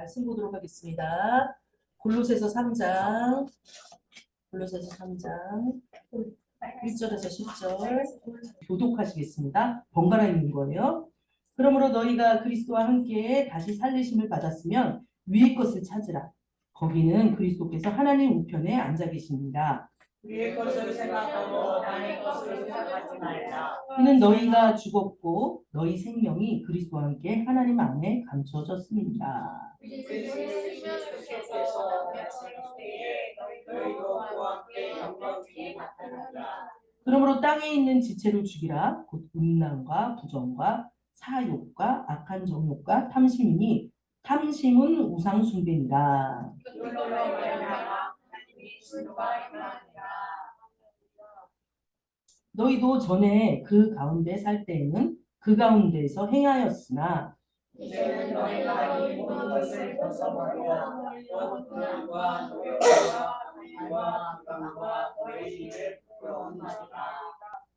말씀 보도록 하겠습니다. 골로새서 3장, 골로새서 3장 1절에서 10절 교독하시겠습니다. 번갈아 읽는 거예요. 그러므로 너희가 그리스도와 함께 다시 살리심을 받았으면 위의 것을 찾으라. 거기는 그리스도께서 하나님 우편에 앉아 계십니다. 위의 것을 생각하고 땅의 것을 생각하지 말라. 이는 너희가 죽었고 너희 생명이 그리스도와 함께 하나님 안에 감추어졌습니다. 너희도 그와 함께 영광중에 나타나리라. 그러므로 땅에 있는 지체를 죽이라. 곧 음란과 부정과 사욕과 악한 정욕과 탐심이니 탐심은 우상 숭배니라. 이걸로 말미암아 하나님이 진노가 임하니라. 너희도 전에 그 가운데 살 때에는 그 가운데에서 행하였으나 이제는 너희가 이 모든 것을 벗어버리라. 곧 음란과 노욕과 말과 강과 거짓을 부끄러운 말이라.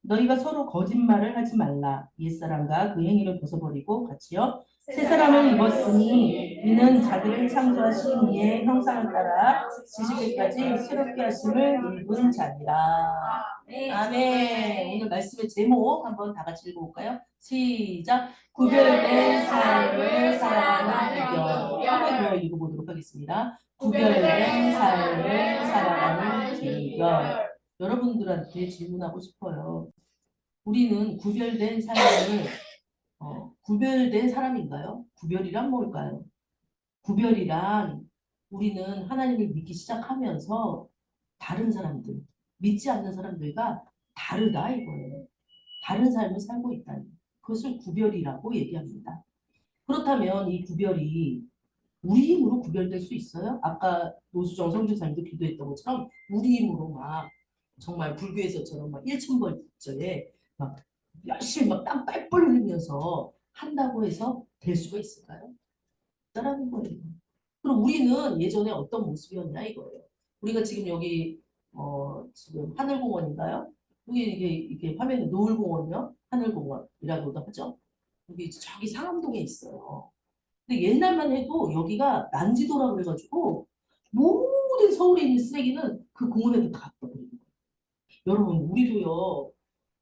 너희가 서로 거짓말을 하지 말라. 옛사람과 그 행위를 벗어버리고 같이요 새 사람을 입었으니 이는 자기를 창조하신 이의 형상을 따라 지식에까지 새롭게 하심을 입은 자니라. 아멘. 오늘 말씀의 제목 한번 다 같이 읽어볼까요? 시작. 구별된 삶을 살아가는 비결. 한번 더 읽어보도록 하겠습니다. 구별된 삶을 살아가는 비결. 여러분들한테 질문하고 싶어요. 우리는 구별된 삶을 구별된 사람인가요? 구별이란 뭘까요? 구별이란 우리는 하나님을 믿기 시작하면서 다른 사람들, 믿지 않는 사람들과 다르다 이거예요. 다른 삶을 살고 있다니. 그것을 구별이라고 얘기합니다. 그렇다면 이 구별이 우리 힘으로 구별될 수 있어요? 아까 노수정 선교사님도 기도했던 것처럼 우리 힘으로 막 정말 불교에서처럼 막 1,000번째에 막 열심히 막 땀 뻘뻘 흘리면서 한다고 해서 될 수가 있을까요? 없다라는 거예요. 그럼 우리는 예전에 어떤 모습이었냐 이거예요. 우리가 지금 여기 지금 하늘공원인가요? 여기 이게 화면에 노을공원이요? 하늘공원이라고도 하죠. 여기 저기 상암동에 있어요. 근데 옛날만 해도 여기가 난지도라고 해가지고 모든 서울에 있는 쓰레기는 그 공원에도 다 갖다 버리는 거예요. 여러분 우리도요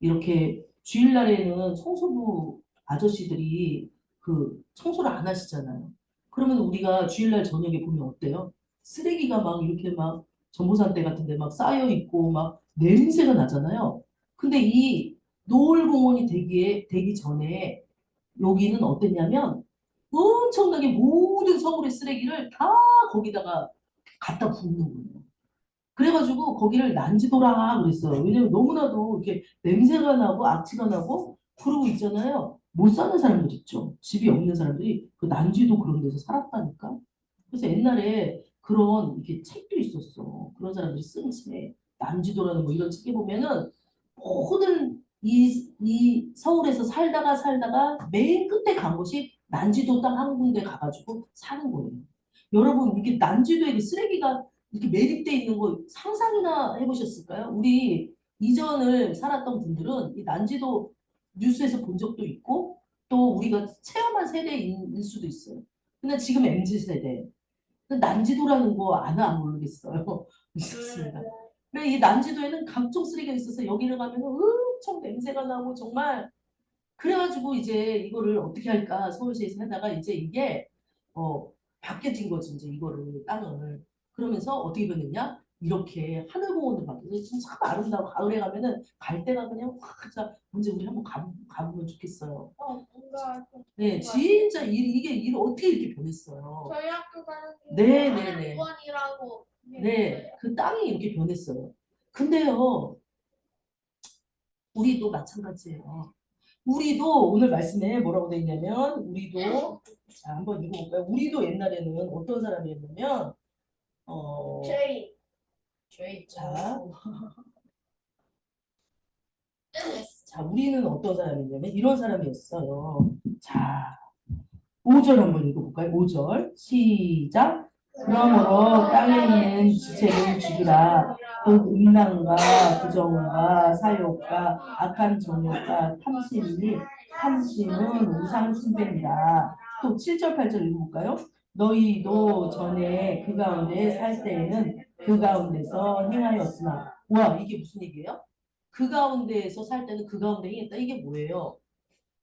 이렇게 주일날에는 청소부 아저씨들이 그 청소를 안 하시잖아요. 그러면 우리가 주일날 저녁에 보면 어때요? 쓰레기가 막 이렇게 막 전보산대 같은 데 막 쌓여 있고 막 냄새가 나잖아요. 근데 이 노을공원이 되기 전에 여기는 어땠냐면 엄청나게 모든 서울의 쓰레기를 다 거기다가 갖다 붓는 거예요. 그래가지고 거기를 난지도라 그랬어요. 왜냐면 너무나도 이렇게 냄새가 나고 악취가 나고 그러고 있잖아요. 못 사는 사람들 있죠. 집이 없는 사람들이 그 난지도 그런 데서 살았다니까. 그래서 옛날에 그런 이렇게 책도 있었어. 그런 사람들이 쓴 책. 난지도라는 뭐 이런 책에 보면은 모든 이 서울에서 살다가 맨 끝에 간 곳이 난지도 딱 한 군데 가가지고 사는 거예요. 여러분 이게 난지도에 그 쓰레기가 이렇게 매립돼 있는 거 상상이나 해보셨을까요? 우리 이전을 살았던 분들은 이 난지도 뉴스에서 본 적도 있고 또 우리가 체험한 세대일 수도 있어요. 근데 지금 MZ세대 난지도라는 거 아나 안 모르겠어요. 있었습니다. 근데 이 난지도에는 각종 쓰레기가 있어서 여기를 가면 엄청 냄새가 나고 정말 그래가지고 이제 이거를 어떻게 할까 서울시에서 하다가 이제 이게 바뀌어진 거지 이제 이거를 땅을 그러면서 어떻게 변했냐 이렇게 하늘공원도 바뀌어서 진짜 참 아름다워 가을에 가면은 갈 데가 그냥 확 진짜 언제 우리 한번 가보면 좋겠어요. 뭔가 네 진짜 이게 어떻게 이렇게 변했어요. 저희 학교 가는 네네네. 원이라고 네, 그 땅이 이렇게 변했어요. 근데요, 우리도 마찬가지예요. 우리도 오늘 말씀에 뭐라고 돼 있냐면 우리도 자 한번 읽어볼까요? 우리도 옛날에는 어떤 사람이었냐면 제이 자, 자 우리는 어떤 사람이냐면 이런 사람이었어요. 자 5절 한번 읽어볼까요? 5절 시작. 그러므로 땅에 있는 지체를 죽이라. 곧 음란과 부정과 사욕과 악한 정욕과 탐심이니 탐심은 우상 숭배니라. 또 7절 8절 읽어볼까요? 너희도 전에 그 가운데 살 때에는 그 가운데서 행하였으나. 와, 이게 무슨 얘기예요? 그 가운데에서 살 때는 그 가운데 행했다. 이게 뭐예요?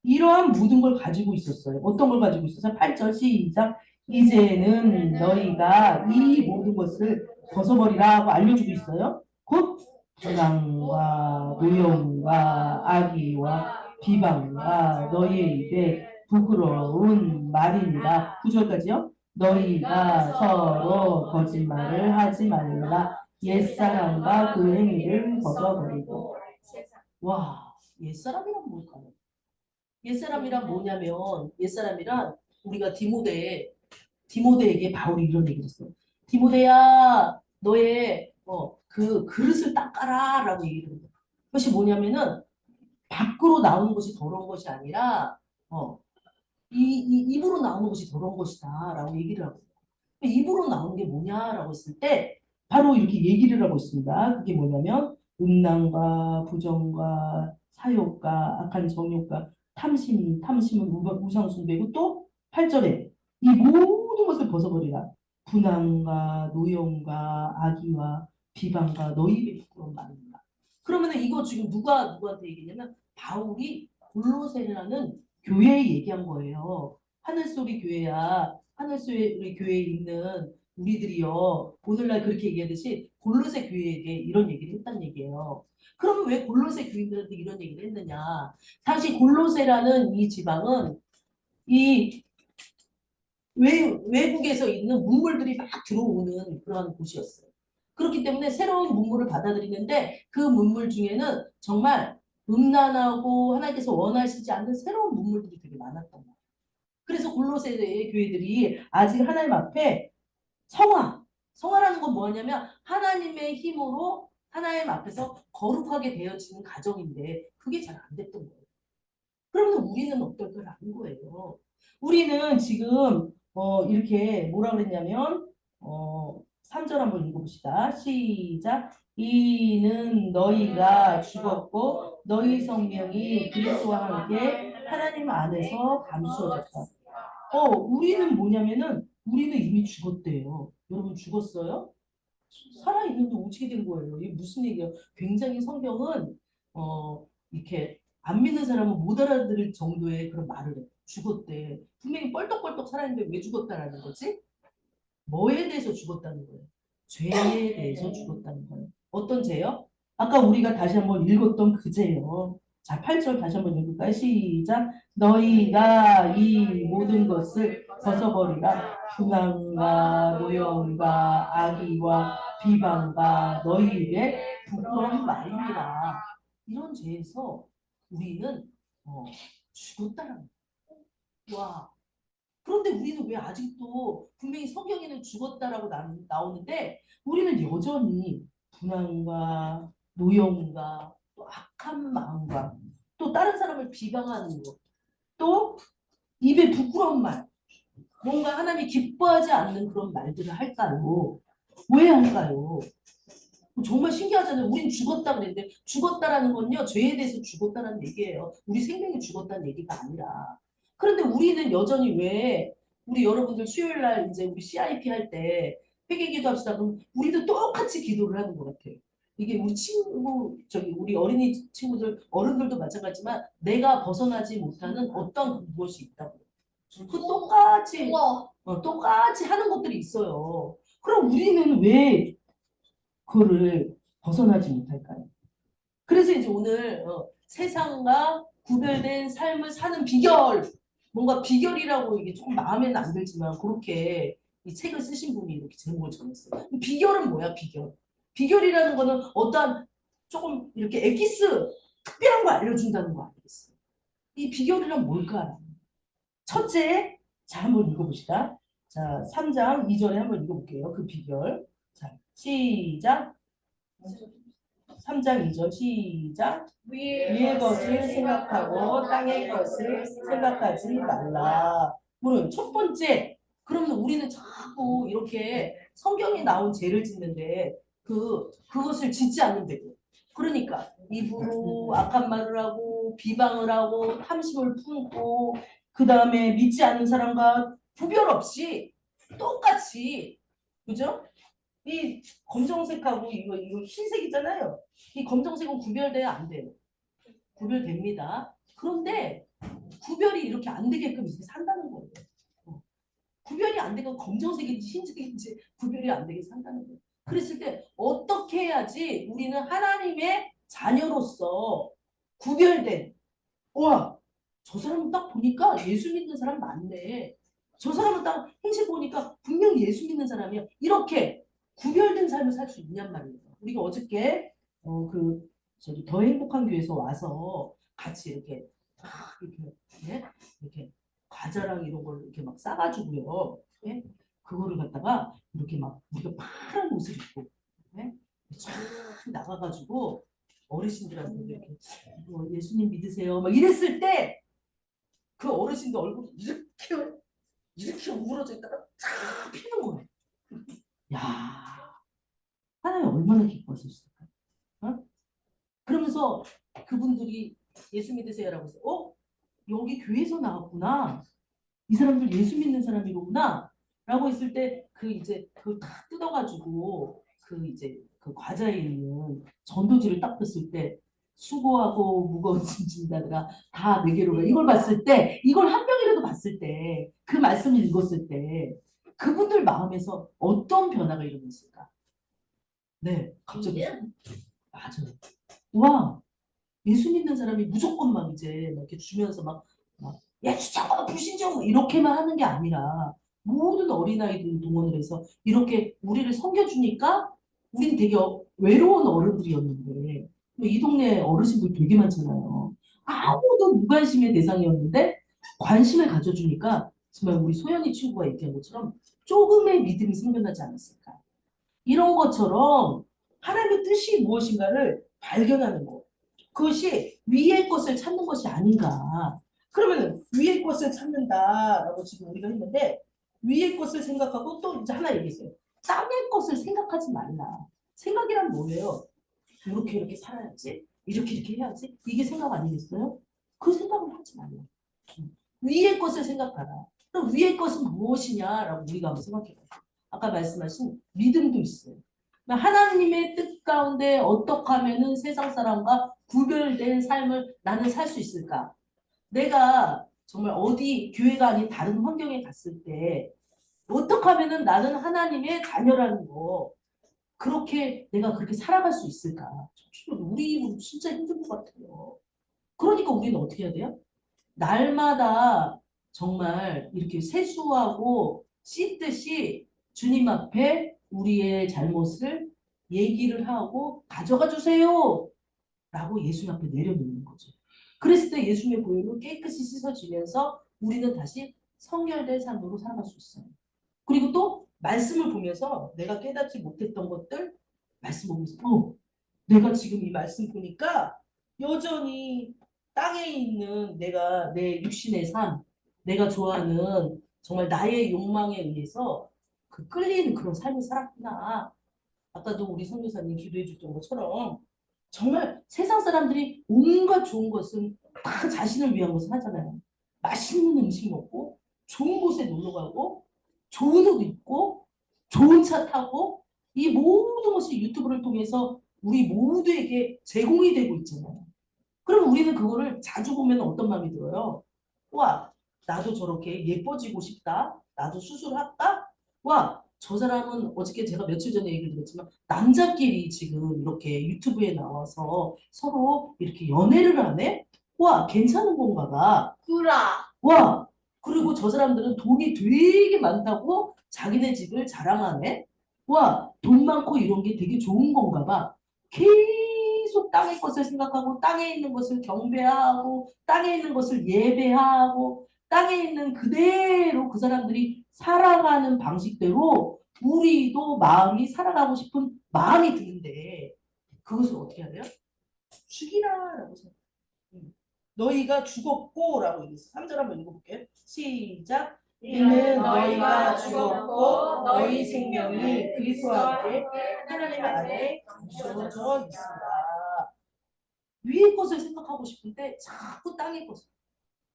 이러한 모든 걸 가지고 있었어요. 어떤 걸 가지고 있었어요? 8절 시작. 이제는 너희가 이 모든 것을 벗어버리라 하고 알려주고 있어요. 곧 불황과 노염과 악의와 비방과 너희의 입에 부끄러운 말이니라. 9절까지요. 너희가 서로 거짓말을 하지 말라. 옛사람과 그 행위를 벗어버리고. 와, 옛사람이란 뭘까요? 옛사람이란 뭐냐면 옛사람이란 우리가 디모데에게 바울이 이런 얘기를 했어요. 디모데야 너의 그 그릇을 닦아라라고 얘기를 해요. 그것이 뭐냐면은 밖으로 나오는 것이 더러운 것이 아니라 입으로 나오는 것이 더러운 것이다라고 얘기를 하고 있어요. 입으로 나오는 게 뭐냐라고 했을 때 바로 이렇게 얘기를 하고 있습니다. 그게 뭐냐면 음란과 부정과 사욕과 악한 정욕과 탐심은 우상숭배고 또 8절에 이 모든 것을 벗어버리라. 분함과 노염과 악의와 비방과 너희 입에 부끄러운 말입니다. 그러면은 이거 지금 누구한테 얘기냐면 바울이 골로새라는 교회에 얘기한 거예요. 하늘소리 교회야. 하늘소리 교회에 있는 우리들이요. 오늘날 그렇게 얘기하듯이 골로새 교회에게 이런 얘기를 했단 얘기예요. 그러면 왜 골로새 교인들한테 이런 얘기를 했느냐? 사실 골로새라는 이 지방은 이 외국에서 있는 문물들이 막 들어오는 그런 곳이었어요. 그렇기 때문에 새로운 문물을 받아들이는데 그 문물 중에는 정말 음란하고 하나님께서 원하시지 않는 새로운 문물들이 되게 많았던 거예요. 그래서 골로새의 교회들이 아직 하나님 앞에 성화라는 건 뭐냐면 하나님의 힘으로 하나님 앞에서 거룩하게 되어지는 가정인데 그게 잘 안 됐던 거예요. 그러면 우리는 어떨 걸 아는 거예요. 우리는 지금 이렇게 뭐라 그랬냐면 3절 한번 읽어봅시다. 시작. 이는 너희가 죽었고 너희 성령이 그리스도와 함께 하나님 안에서 감추어졌다. 우리는 뭐냐면은 우리는 이미 죽었대요. 여러분 죽었어요? 살아있는데 어떻게 된 거예요? 이게 무슨 얘기예요? 굉장히 성경은 이렇게 안 믿는 사람은 못 알아들을 정도의 그런 말을 해. 죽었대. 분명히 뻘떡뻘떡 살아있는데 왜 죽었다라는 거지? 뭐에 대해서 죽었다는 거예요? 죄에 대해서 죽었다는 거예요. 어떤 죄요? 아까 우리가 다시 한번 읽었던 그 죄요. 자, 8절 다시 한번 읽을까요? 시작. 너희가 이 모든 것을 벗어버리라. 분함과 노여움과 악의와 비방과 너희 입에 부끄러운 말이니라. 이런 죄에서 우리는 죽었다라는 거예요. 와. 그런데 우리는 왜 아직도 분명히 성경에는 죽었다라고 나오는데 우리는 여전히 분함과 노여움과 또 악한 마음과 또 다른 사람을 비방하는 것, 또 입에 부끄러운 말, 뭔가 하나님이 기뻐하지 않는 그런 말들을 할까요? 왜 할까요? 정말 신기하잖아요. 우린 죽었다 그랬는데 죽었다라는 건요. 죄에 대해서 죽었다라는 얘기예요. 우리 생명이 죽었다는 얘기가 아니라. 그런데 우리는 여전히 왜 우리 여러분들 수요일 날 이제 우리 CIP 할 때 회개 기도합시다. 그럼 우리도 똑같이 기도를 하는 것 같아요. 이게 우리 우리 어린이 친구들, 어른들도 마찬가지지만 내가 벗어나지 못하는 어떤 무엇이 있다고. 그 똑같이 하는 것들이 있어요. 그럼 우리는 왜 그거를 벗어나지 못할까요? 그래서 이제 오늘 세상과 구별된 삶을 사는 비결, 뭔가 비결이라고 이게 조금 마음에는 안 들지만 그렇게 이 책을 쓰신 분이 이렇게 제목을 정했어요. 비결은 뭐야, 비결? 비결이라는 거는 어떠한 조금 이렇게 엑기스 특별한 거 알려준다는 거 아니겠어요? 이 비결이란 뭘까? 첫째, 자 한번 읽어봅시다. 자, 3장 2절에 한번 읽어볼게요. 그 비결. 자, 시작. 3장 2절 시작. 위의 것을 생각하고 땅의 것을 생각하지 말라. 물론 첫 번째, 그러면 우리는 자꾸 이렇게 성경에 나온 죄를 짓는데 그것을 짓지 않는데도. 그러니까 입으로 악한 말을 하고 비방을 하고 탐심을 품고 그 다음에 믿지 않는 사람과 구별 없이 똑같이 그죠? 이 검정색하고 이거 흰색이잖아요. 이 검정색은 구별돼야 안 돼요. 구별됩니다. 그런데 구별이 이렇게 안 되게끔 이렇게 산다는 거예요. 구별이 안 되고 검정색인지 흰색인지 구별이 안 되게 산다는 거예요. 그랬을 때 어떻게 해야지 우리는 하나님의 자녀로서 구별된 와, 저 사람은 딱 보니까 예수 믿는 사람 맞네. 저 사람은 딱 행실 보니까 분명히 예수 믿는 사람이야. 이렇게 구별된 삶을 살 수 있냔 말이에요. 우리가 어저께 저기 더 행복한 교회에서 와서 같이 이렇게 막 이렇게 네? 이렇게 과자랑 이런 걸 이렇게 막 싸가지고요. 네? 그거를 갖다가 이렇게 막 우리가 파란 옷을 입고 네? 쫙 나가가지고 어르신들한테 이렇게 예수님 믿으세요. 막 이랬을 때 그 어르신도 얼굴이 이렇게 우그러져 있다가 쫙 피는 거예요. 야, 하나님 얼마나 기뻐하셨을까? 어? 그러면서 그분들이 예수 믿으세요라고 해서 여기 교회에서 나왔구나. 이 사람들 예수 믿는 사람이로구나. 라고 했을 때 그 이제 그걸 탁 뜯어가지고 그 이제 그 과자에 있는 전도지를 딱 떴을 때 수고하고 무거운 짐진 자들아 다 내게로 가. 이걸 봤을 때 이걸 한 명이라도 봤을 때 그 말씀을 읽었을 때 그분들 마음에서 어떤 변화가 일어났을까? 네, 갑자기 맞아요. 와, 예수 믿는 사람이 무조건 막 이제 막 이렇게 주면서 야, 주장과 불신종 이렇게만 하는 게 아니라 모든 어린아이들 동원을 해서 이렇게 우리를 섬겨주니까 우린 되게 외로운 어른들이었는데 이 동네 어르신들 되게 많잖아요. 아무도 무관심의 대상이었는데 관심을 가져주니까 정말 우리 소연이 친구가 얘기한 것처럼 조금의 믿음이 생겨나지 않았을까. 이런 것처럼 하나님의 뜻이 무엇인가를 발견하는 거. 그것이 위의 것을 찾는 것이 아닌가. 그러면 위의 것을 찾는다라고 지금 우리가 했는데 위의 것을 생각하고 또 이제 하나 얘기했어요. 땅의 것을 생각하지 말라. 생각이란 뭐예요? 이렇게 살아야지. 이렇게 해야지. 이게 생각 아니겠어요? 그 생각을 하지 말라. 위의 것을 생각하라. 그럼 위의 것은 무엇이냐라고 우리가 한번 생각해봐요. 아까 말씀하신 믿음도 있어요. 그러니까 하나님의 뜻 가운데 어떻게 하면은 세상 사람과 구별된 삶을 나는 살 수 있을까? 내가 정말 어디 교회가 아닌 다른 환경에 갔을 때 어떻게 하면은 나는 하나님의 자녀라는 거 그렇게 내가 그렇게 살아갈 수 있을까? 우리 입은 진짜 힘든 것 같아요. 그러니까 우리는 어떻게 해야 돼요? 날마다 정말 이렇게 세수하고 씻듯이 주님 앞에 우리의 잘못을 얘기를 하고 가져가 주세요. 라고 예수님 앞에 내려놓는 거죠. 그랬을 때 예수님의 보혈로 깨끗이 씻어지면서 우리는 다시 성결된 삶으로 살아갈 수 있어요. 그리고 또 말씀을 보면서 내가 깨닫지 못했던 것들 말씀 보면서 내가 지금 이 말씀 보니까 여전히 땅에 있는 내가 내 육신의 삶, 내가 좋아하는 정말 나의 욕망에 의해서 그 끌리는 그런 삶을 살았구나. 아까도 우리 선교사님 기도해 줬던 것처럼 정말 세상 사람들이 온갖 좋은 것은 다 자신을 위한 것을 하잖아요. 맛있는 음식 먹고 좋은 곳에 놀러 가고 좋은 옷 입고 좋은 차 타고 이 모든 것이 유튜브를 통해서 우리 모두에게 제공이 되고 있잖아요. 그럼 우리는 그거를 자주 보면 어떤 마음이 들어요? 와, 나도 저렇게 예뻐지고 싶다. 나도 수술할까? 와, 저 사람은 어저께 제가 며칠 전에 얘기를 드렸지만 남자끼리 지금 이렇게 유튜브에 나와서 서로 이렇게 연애를 하네? 와, 괜찮은 건가 봐. 구라. 와, 그리고 저 사람들은 돈이 되게 많다고 자기네 집을 자랑하네? 와, 돈 많고 이런 게 되게 좋은 건가 봐. 계속 땅의 것을 생각하고 땅에 있는 것을 경배하고 땅에 있는 것을 예배하고 땅에 있는 그대로 그 사람들이 살아가는 방식대로 우리도 마음이 살아가고 싶은 마음이 드는데 그것을 어떻게 해야 돼요? 죽이라라고 생각해요. 너희가 죽었고라고 얘기했어. 3절 한번 읽어볼게요. 시작. 이는 너희가 죽었고 너희 생명이 그리스도와 함께 하나님 안에 감춰져 있습니다. 위의 것을 생각하고 싶은데 자꾸 땅의 것을.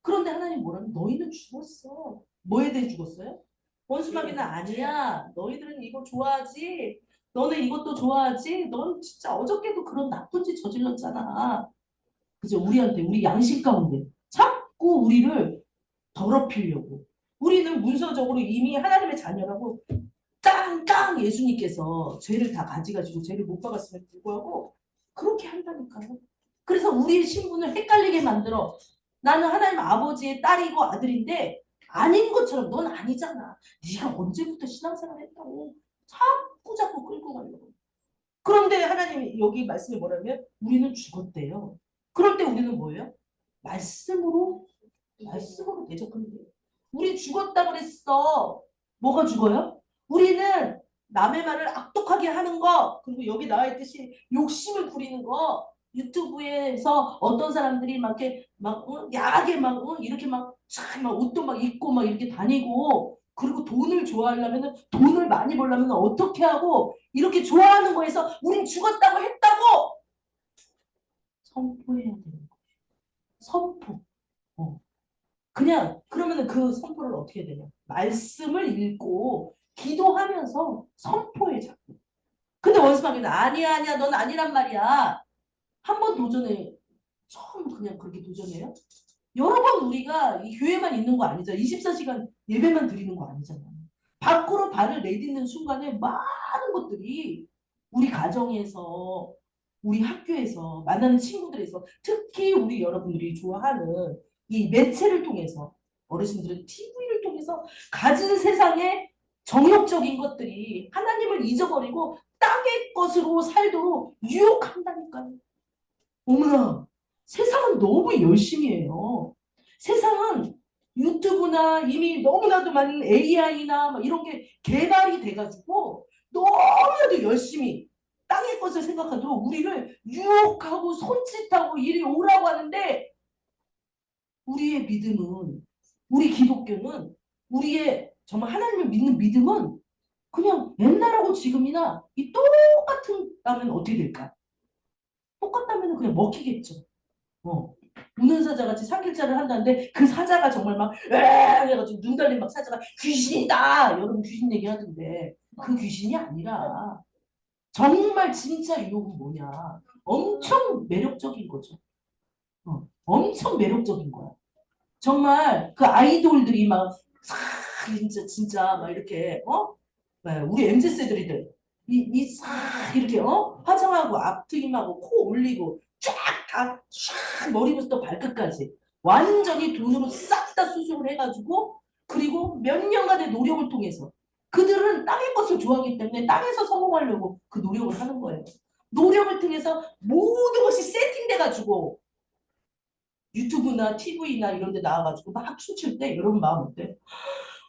그런데 하나님 뭐라면 너희는 죽었어. 뭐에 대해 죽었어요? 원수마귀는 아니야. 너희들은 이거 좋아하지. 너네 이것도 좋아하지. 넌 진짜 어저께도 그런 나쁜 짓 저질렀잖아. 그죠? 우리한테 우리 양심 가운데 자꾸 우리를 더럽히려고. 우리는 문서적으로 이미 하나님의 자녀라고 땅땅 예수님께서 죄를 다 가지가지고 죄를 못 박았음에도 불구하고 그렇게 한다니까요. 그래서 우리의 신분을 헷갈리게 만들어. 나는 하나님 아버지의 딸이고 아들인데 아닌 것처럼 넌 아니잖아. 네가 언제부터 신앙생활 했다고 자꾸 끌고 가려고. 그런데 하나님이 여기 말씀이 뭐라면 우리는 죽었대요. 그럴 때 우리는 뭐예요? 말씀으로 대적하면 돼요. 우리 죽었다 그랬어. 뭐가 죽어요? 우리는 남의 말을 악독하게 하는 거, 그리고 여기 나와 있듯이 욕심을 부리는 거, 유튜브에서 어떤 사람들이 막 이렇게 막 야하게 막 이렇게 막 옷도 막 입고 막 이렇게 다니고, 그리고 돈을 좋아하려면 돈을 많이 벌려면 어떻게 하고 이렇게 좋아하는 거에서 우린 죽었다고 했다고 선포해야 되는 거예요. 선포. 그냥 그러면은 그 선포를 어떻게 해야 되냐? 말씀을 읽고 기도하면서 선포해 자꾸. 근데 원수마귀는 아니야 넌 아니란 말이야. 한 번 도전해. 처음 그냥 그렇게 도전해요? 여러 번 우리가 이 교회만 있는 거 아니잖아. 24시간 예배만 드리는 거 아니잖아. 밖으로 발을 내딛는 순간에 많은 것들이 우리 가정에서 우리 학교에서 만나는 친구들에서 특히 우리 여러분들이 좋아하는 이 매체를 통해서 어르신들은 TV를 통해서 가진 세상의 정욕적인 것들이 하나님을 잊어버리고 땅의 것으로 살도록 유혹한다니까요. 어머나, 세상은 너무 열심히 해요. 세상은 유튜브나 이미 너무나도 많은 AI나 막 이런 게 개발이 돼가지고 너무나도 열심히 땅의 것을 생각하도록 우리를 유혹하고 손짓하고 이리 오라고 하는데 우리의 믿음은, 우리 기독교는, 우리의 정말 하나님을 믿는 믿음은 그냥 옛날하고 지금이나 이 똑같다면 어떻게 될까? 똑같다면 그냥 먹히겠죠. 우는 사자 같이 상길자를 한다는데 그 사자가 정말 막 해가지고 눈 달린 막 사자가 귀신이다. 여러분 귀신 얘기하던데 그 귀신이 아니라 정말 진짜 유혹은 뭐냐? 엄청 매력적인 거죠. 엄청 매력적인 거야. 정말 그 아이돌들이 막 진짜 막 이렇게 네, 우리 MZ 세대들 이싹 이렇게 화장하고 앞트임하고 코 올리고 쫙다 머리부터 발끝까지 완전히 돈으로 싹 다 수술을 해가지고 그리고 몇 년간의 노력을 통해서 그들은 땅의 것을 좋아하기 때문에 땅에서 성공하려고 그 노력을 하는 거예요. 노력을 통해서 모든 것이 세팅돼가지고 유튜브나 TV나 이런 데 나와가지고 막 춤출 때 여러분 마음 어때?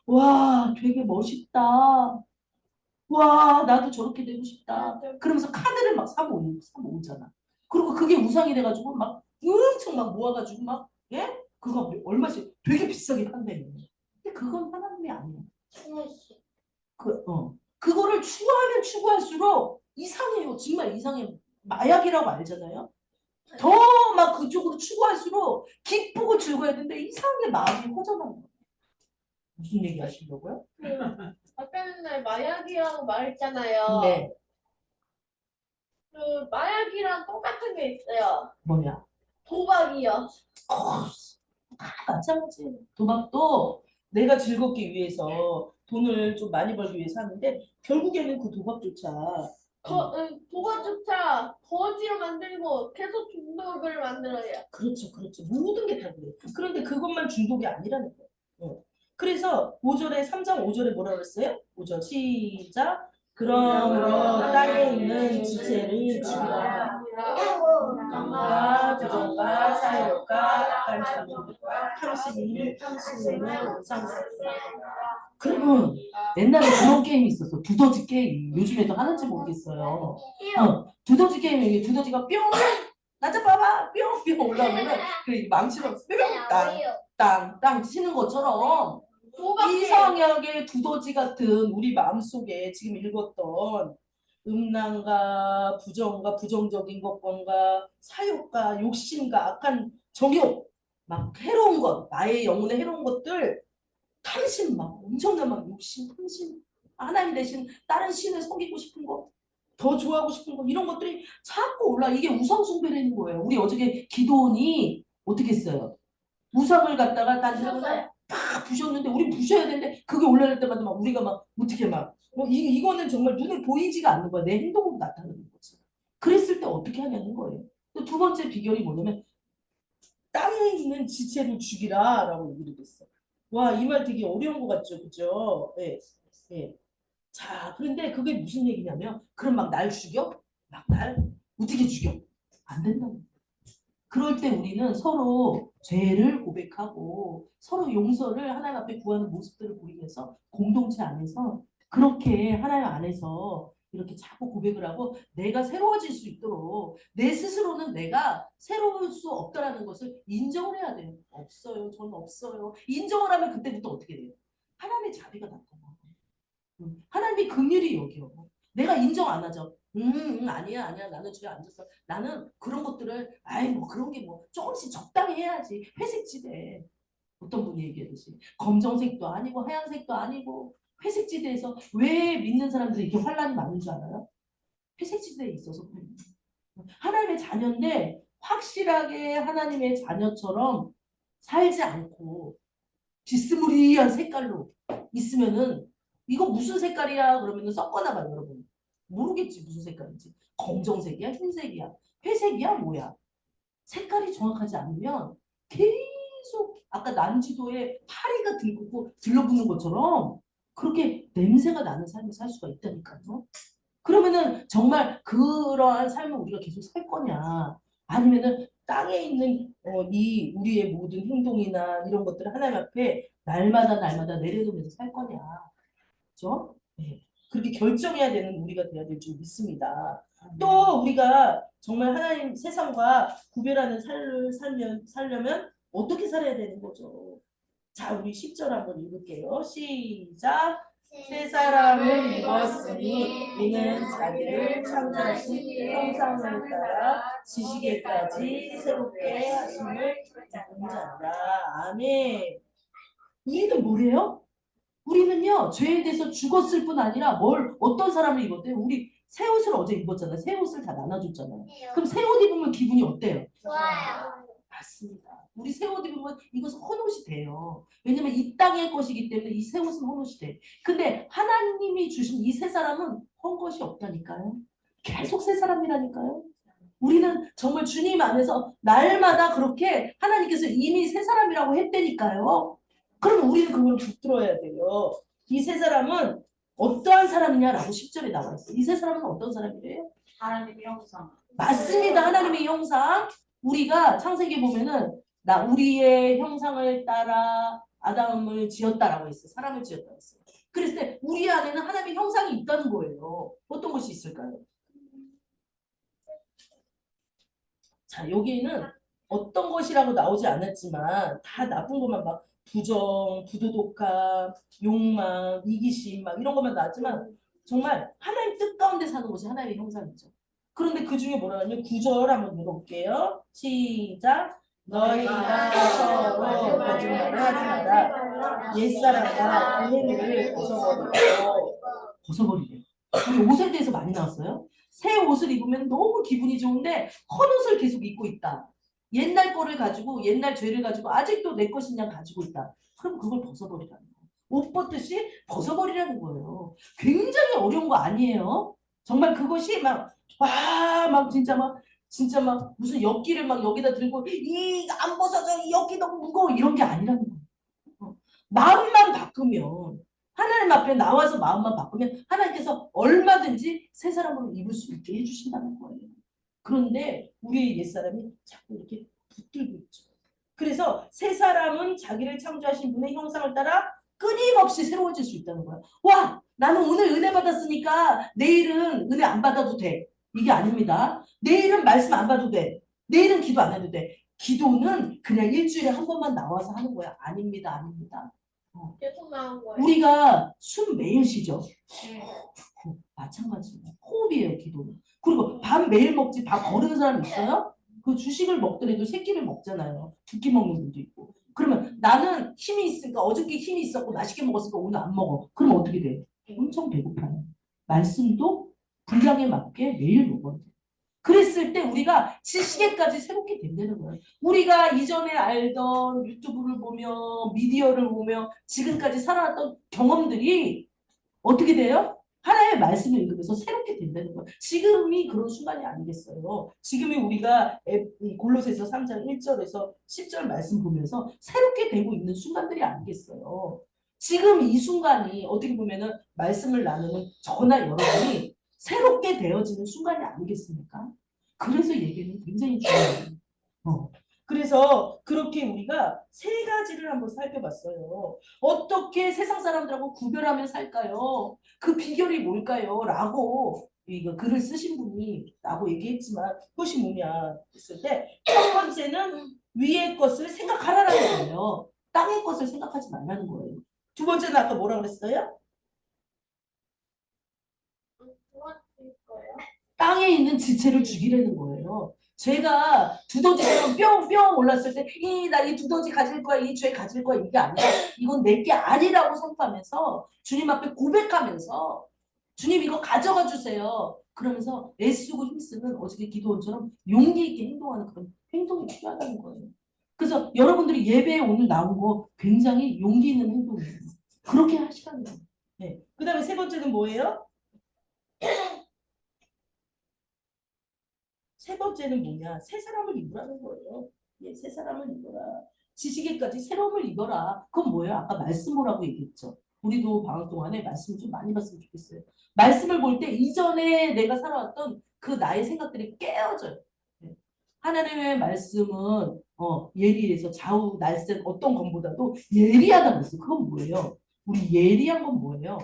와 되게 멋있다. 와 나도 저렇게 되고 싶다. 그러면서 카드를 막 사고 오잖아. 그리고 그게 우상이 돼가지고 막 엄청 막 모아가지고 막 예? 그거 얼마씩 되게 비싸게 판대요. 근데 그건 하나님이 아니야. 그거를 추구하면 추구할수록 이상해요. 정말 이상해요. 마약이라고 알잖아요. 더 막 그쪽으로 추구할수록 기쁘고 즐거워야 되는데 이상하게 마음이 허전한 거예요. 무슨 얘기 하시려고요? 아까 전에 마약이라고 말했잖아요. 네. 그 마약이랑 똑같은 게 있어요. 뭐냐? 도박이요. 마찬가지. 도박도 내가 즐겁기 위해서 돈을 좀 많이 벌기 위해서 하는데 결국에는 그 도박조차 도박조차 거지로 만들고 계속 중독을 만들어요. 그렇죠. 모든 게 다 그래요. 그런데 그것만 중독이 아니라는 거예요. 그래서 5절에 3장 5절에 뭐라 그랬어요? 5절 시작. 그러므로 땅에 있는 지체를 죽이라. 부정과 사욕과 악한 참음과 탕심을 상습. 그러면 옛날에 그런 게임이 있었어. 두더지 게임. 요즘에도 하는지 모르겠어요. 두더지 게임이 두더지가 뿅 나잡아봐 뿅뿅 올라오면은 그 망치로 땅땅땅 치는 것처럼 이성역의 두더지 같은 우리 마음속에 지금 읽었던 음란과 부정과 부정적인 것과 사욕과 욕심과 악한 정욕 막 해로운 것 나의 영혼에 해로운 것들 탐심 막 엄청난 막 욕심, 탐심, 하나님 대신 다른 신을 섬기고 싶은 거, 더 좋아하고 싶은 거 이런 것들이 자꾸 올라. 이게 우상숭배라는 거예요. 우리 어저께 기도원이 어떻게 했어요? 우상을 갖다가 딴 데다가 팍 부셨는데 우리 부셔야 되는데 그게 올라갈 때마다 막 우리가 막 어떻게 막 이거는 정말 눈에 보이지가 않는 거야. 내 행동으로 나타나는 거지. 그랬을 때 어떻게 하냐는 거예요. 또 두 번째 비결이 뭐냐면 땅에 있는 지체를 죽이라라고 얘기를 했어. 와, 이 말 되게 어려운 것 같죠, 그죠? 예, 예. 자, 그런데 그게 무슨 얘기냐면, 그럼 막 날 죽여? 막 날 어떻게 죽여? 안 된다고. 그럴 때 우리는 서로 죄를 고백하고 서로 용서를 하나님 앞에 구하는 모습들을 보이면서 공동체 안에서 그렇게 하나님 안에서 이렇게 자꾸 고백을 하고 내가 새로워질 수 있도록 내 스스로는 내가 새로울 수 없다라는 것을 인정을 해야 돼요. 없어요. 저는 없어요. 인정을 하면 그때부터 어떻게 돼요? 하나님의 자비가 나타나. 하나님이 긍휼히 여겨. 내가 인정 안 하죠. 아니야, 아니야. 나는 주에 앉았어. 나는 그런 것들을, 아이, 뭐 그런 게 뭐 조금씩 적당히 해야지. 회색지대. 어떤 분이 얘기하듯이. 검정색도 아니고, 하얀색도 아니고, 회색지대에서 왜 믿는 사람들이 이렇게 환란이 많은 줄 알아요? 회색지대에 있어서 그래요. 하나님의 자녀인데, 확실하게 하나님의 자녀처럼 살지 않고, 비스무리한 색깔로 있으면은 이거 무슨 색깔이야? 그러면은 섞거나 봐요, 여러분. 모르겠지 무슨 색깔인지. 검정색이야, 흰색이야, 회색이야, 뭐야? 색깔이 정확하지 않으면 계속 아까 난지도에 파리가 들고 들러붙는 것처럼 그렇게 냄새가 나는 삶을 살 수가 있다니까요. 그러면은 정말 그러한 삶을 우리가 계속 살 거냐? 아니면은 땅에 있는 이 우리의 모든 행동이나 이런 것들을 하나님 앞에 날마다 날마다 내려놓으면서 살 거냐? 그죠? 네. 그렇게 결정해야 되는 우리가 돼야 될 줄 믿습니다. 또 우리가 정말 하나님 세상과 구별하는 삶을 살려면 어떻게 살아야 되는 거죠? 자, 우리 10절 한번 읽을게요. 시작. 세 사람을 입었으니 이는 자기를 창조하신 형상을 따라 지식에까지 새롭게 하심을 입은 자라. 아멘. 우리는 뭐래요? 우리는요 죄에 대해서 죽었을 뿐 아니라 어떤 사람을 입었대요? 우리 새 옷을 어제 입었잖아요. 새 옷을 다 나눠줬잖아요. 그럼 새 옷 입으면 기분이 어때요? 좋아요. 맞습니다. 우리 새 옷 입으면 이것은 헌옷이 돼요. 왜냐면 이 땅의 것이기 때문에 이 새 옷은 헌옷이 돼. 근데 하나님이 주신 이 새 사람은 헌 것이 없다니까요. 계속 새 사람이라니까요. 우리는 정말 주님 안에서 날마다 그렇게 하나님께서 이미 새 사람이라고 했다니까요. 그럼 우리는 그걸 붙들어야 돼요. 이 세 사람은 어떠한 사람이냐라고 10절에 나와 있어요. 이 세 사람은 어떤 사람이래요? 하나님의 형상. 맞습니다. 하나님의 형상. 우리가 창세기 보면은 우리의 형상을 따라 아담을 지었다라고 했어요. 사람을 지었다고 했어요. 그랬을 때 우리 안에는 하나님의 형상이 있다는 거예요. 어떤 것이 있을까요? 자, 여기에는 어떤 것이라고 나오지 않았지만 다 나쁜 것만 막 부정, 부도덕함, 욕망, 이기심 막 이런 것만 나왔지만 정말 하나님 뜻 가운데 사는 것이 하나님의 형상이죠. 그런데 그 중에 뭐라 하냐면 9절 한번 읽어볼게요. 시작. 너희가 서로 거짓말을 하지 마라. 옛사람과 그 행위를 벗어버리래요. 우리 옷에 대해서 많이 나왔어요. 새 옷을 입으면 너무 기분이 좋은데 헛옷을 계속 입고 있다. 옛날 거를 가지고 옛날 죄를 가지고 아직도 내 것이냐 가지고 있다. 그럼 그걸 벗어버리라는 거예요. 옷 벗듯이 벗어버리라는 거예요. 굉장히 어려운 거 아니에요. 정말 그것이 막 진짜 막 무슨 엽기를 막 여기다 들고 이 안 벗어져 이 엽기 너무 무거워 이런 게 아니라는 거예요. 마음만 바꾸면 하나님 앞에 나와서 마음만 바꾸면 하나님께서 얼마든지 새 사람으로 입을 수 있게 해주신다는 거예요. 그런데 우리의 옛사람이 자꾸 이렇게 붙들고 있죠. 그래서 새 사람은 자기를 창조하신 분의 형상을 따라 끊임없이 새로워질 수 있다는 거야. 와, 나는 오늘 은혜 받았으니까 내일은 은혜 안 받아도 돼. 이게 아닙니다. 내일은 말씀 안 봐도 돼. 내일은 기도 안 해도 돼. 기도는 그냥 일주일에 한 번만 나와서 하는 거야. 아닙니다. 아닙니다. 계속 나온 거예요. 우리가 숨 매일 쉬죠. 네. 마찬가지예요. 호흡이에요, 기도는. 그리고 밥 매일 먹지, 밥 거르는 사람 있어요? 그 주식을 먹더라도 새끼를 먹잖아요. 두 끼 먹는 분도 있고. 그러면 나는 힘이 있으니까 어저께 힘이 있었고 맛있게 먹었으니까 오늘 안 먹어. 그럼 어떻게 돼? 엄청 배고파요. 말씀도 분량에 맞게 매일 먹어야 돼. 그랬을 때 우리가 지시계까지 새롭게 된다는 거예요. 우리가 이전에 알던 유튜브를 보며 미디어를 보며 지금까지 살아왔던 경험들이 어떻게 돼요? 하나의 말씀을 읽으면서 새롭게 된다는 거예요. 지금이 그런 순간이 아니겠어요. 지금이 우리가 이 골로새서 3장 1절에서 10절 말씀 보면서 새롭게 되고 있는 순간들이 아니겠어요. 지금 이 순간이 어떻게 보면은 말씀을 나누는 저나 여러분이 새롭게 되어지는 순간이 아니겠습니까? 그래서 얘기는 굉장히 중요해요. 그래서 그렇게 우리가 세 가지를 한번 살펴봤어요. 어떻게 세상 사람들하고 구별하며 살까요? 그 비결이 뭘까요? 라고 이거 글을 쓰신 분이 라고 얘기했지만 그것이 뭐냐 했을 때 첫 번째는 위의 것을 생각하라는 거예요. 땅의 것을 생각하지 말라는 거예요. 두 번째는 아까 뭐라 그랬어요? 도와줄 거예요. 땅에 있는 지체를 죽이려는 거예요. 죄가 두더지처럼 뿅뿅 올랐을 때 나 이 두더지 가질 거야, 이 죄 가질 거야 이게 아니라 이건 내게 아니라고 선포하면서 주님 앞에 고백하면서 주님 이거 가져가 주세요. 그러면서 애쓰고 힘쓰는 어저께 기도원처럼 용기 있게 행동하는 그런 행동이 필요하다는 거예요. 그래서 여러분들이 예배에 오늘 나온 거 굉장히 용기 있는 행동이에요. 그렇게 하시라는 거예요. 네. 그 다음에 세 번째는 뭐예요? 세 번째는 뭐냐? 새 사람을 입으라는 거예요. 예, 새 사람을 입어라. 지식에까지 새로움을 입어라. 그건 뭐예요? 아까 말씀 보라고 얘기했죠. 우리도 방학 동안에 말씀을 좀 많이 봤으면 좋겠어요. 말씀을 볼 때 이전에 내가 살아왔던 그 나의 생각들이 깨어져요. 예. 하나님의 말씀은 예리해서 좌우 날쌘 어떤 것보다도 예리하다고 했어요. 그건 뭐예요? 우리 예리한 건 뭐예요?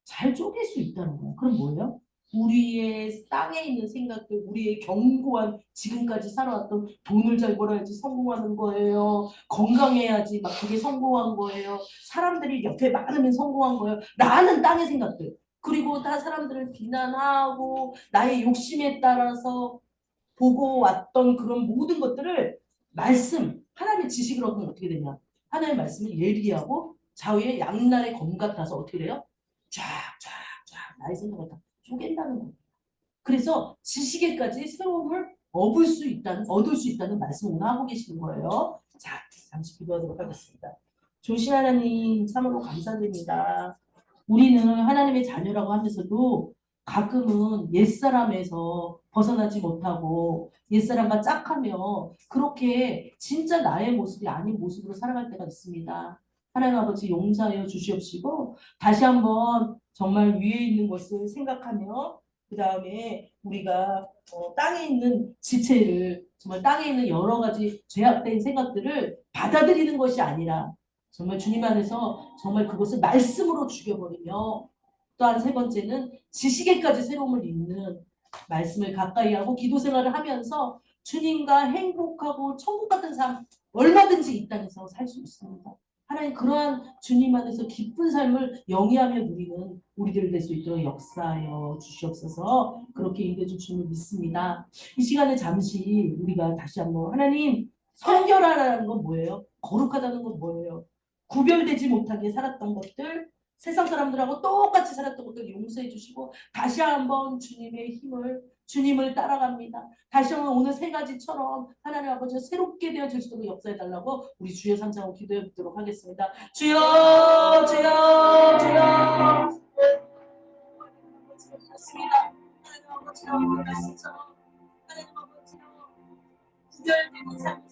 잘 쪼갤 수 있다는 거야. 그럼 뭐예요? 우리의 땅에 있는 생각들, 우리의 견고한 지금까지 살아왔던 돈을 잘 벌어야지 성공하는 거예요. 건강해야지 막 그게 성공한 거예요. 사람들이 옆에 많으면 성공한 거예요. 라는 땅의 생각들. 그리고 다 사람들을 비난하고 나의 욕심에 따라서 보고 왔던 그런 모든 것들을 말씀, 하나님의 지식을 얻으면 어떻게 되냐? 하나님의 말씀을 예리하고 좌우의 양날의 검 같아서 어떻게 돼요? 쫙쫙쫙 나의 생각을 다 쪼갠다는 거예요. 그래서 지식에까지 새로움을 얻을 수 있다는 말씀을 오늘 하고 계시는 거예요. 자, 잠시 기도하도록 하겠습니다. 조신 하나님 참으로 감사드립니다. 우리는 하나님의 자녀라고 하면서도 가끔은 옛사람에서 벗어나지 못하고 옛사람과 짝하며 그렇게 진짜 나의 모습이 아닌 모습으로 살아갈 때가 있습니다. 하나님 아버지 용서하여 주시옵시고 다시 한번 정말 위에 있는 것을 생각하며 그 다음에 우리가 땅에 있는 지체를 정말 땅에 있는 여러 가지 죄악된 생각들을 받아들이는 것이 아니라 정말 주님 안에서 정말 그것을 말씀으로 죽여버리며 또한 세 번째는 지식에까지 새로움을 잇는 말씀을 가까이 하고 기도 생활을 하면서 주님과 행복하고 천국 같은 삶 얼마든지 이 땅에서 살 수 있습니다. 하나님 그러한 주님 안에서 기쁜 삶을 영위하며 누리는 우리들 될 수 있도록 역사하여 주시옵소서. 그렇게 인도해 주심을 믿습니다. 이 시간에 잠시 우리가 다시 한번 하나님 성결하라는 건 뭐예요? 거룩하다는 건 뭐예요? 구별되지 못하게 살았던 것들 세상 사람들하고 똑같이 살았던 것들 용서해 주시고 다시 한번 주님을 따라갑니다. 다시 한번 오늘 세 가지처럼 하나님 아버지 새롭게 되어질 수 있도록 역사해 달라고 우리 주여 삼창으로 기도해 보도록 하겠습니다. 주여 주여 주여 맞습니다. 하나님 아버지여 말씀처럼 하나님 아버지여 구별되는 삶